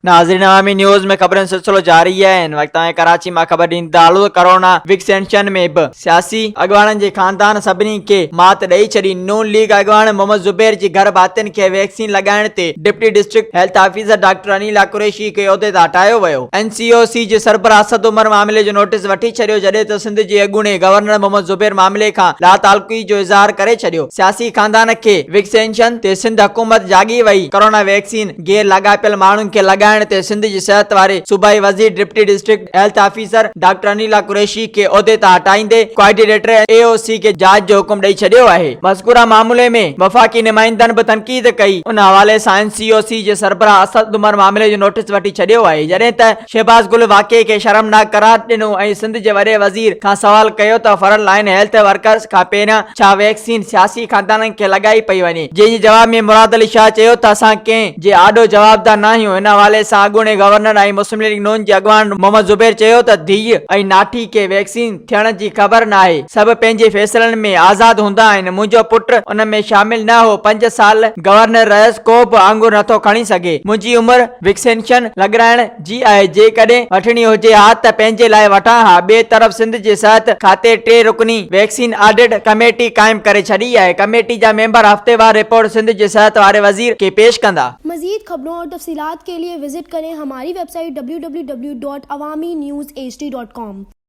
नाज़रीन, अवामी न्यूज़ में ख़बरनि सिलसिलो जारी है। इन वक्त कराची में ख़बर ॾींदालू कोरोना वैक्सीनेशन में भी सियासी अगवाननि जे खानदान सभिनी के मात ॾेई छॾी। नून लीग अगवान मोहम्मद ज़ुबैर जी घर भातियुनि खे वैक्सीन लगाइण ते deputy district health officer doctor Anila Qureshi खे उहिदे तां हटायो वियो। NCOC जे सरबराह असद उमर मामले जो नोटिस वठी छॾियो, जॾहिं त सिंध जे अॻूणे गवर्नर मोहम्मद ज़ुबैर मामले खां लाताल्लुक़ी जो इज़हार करे छॾियो। सियासी खानदान खे वैक्सीनेशन ते सिंध हुकूमत जागी वई। कोरोना वैक्सीन गैर लाॻापियल माण्हुनि खे लगाइण ते सिंध जी सिहत वारे सूबाई वज़ीर deputy district health officer doctor Anila Qureshi के उहिदे तां हटाईंदे कोऑर्डिनेटर AOC के जांच जो हुकुम ॾेई छॾियो आहे। मज़कूरा मामले में वफ़ाक़ी नुमाइंदनि भी तनक़ीद कई। उन हवाले सां NCOC जे सरबराह असद उमर मामले जो नोटिस वठी छॾियो आहे, जॾहिं त शहबाज गुल वाक़िए खे शर्मनाक करार ॾिनो ऐं सिंध जे वॾे वज़ीर खां सवाल कयो त फरल लाइन हेल्थ वर्कर्स खां पहिरियां छा वैक्सीन सियासी खानदाननि खे लगाई पई वञे। जंहिंजे जवाब में मुराद अली शाह चयो त असां कंहिं जे आॾो जवाबदार न आहियूं। इन हवाले सां अॻूणे गवर्नर ऐं मुस्लिम लीग नून जे अॻवान मोहम्मद ज़ुबैर चयो त धीउ ऐं नाठी खे वैक्सीन थियण जी ख़बर न आहे। सभु पंहिंजे फैसलनि में आज़ाद हूंदा आहिनि। मुंहिंजो पुटु उन में शामिल न हो। 5 साल गवर्नर रहियसि, को बि आङुर नथो खणी सघे। मुंहिंजी उमिरि वैक्सीनेशन लॻाइण जी आहे। जेकॾहिं वठणी हुजे हा त पंहिंजे लाइ वठां हा। ॿिए तरफ़ सिंध जे सिहत खाते 3 रुकनी वैक्सीन ऑडिट कमेटी काइम करे छॾी आहे। कमेटी जा मेंबर हफ्तेवार रिपोर्ट सिंध जे सिहत वारे वज़ीर के पेश कंदा। मज़ीद खबरों और तफसीलात के लिए विजिट करें हमारी वेबसाइट www.awamiNewsHD.com।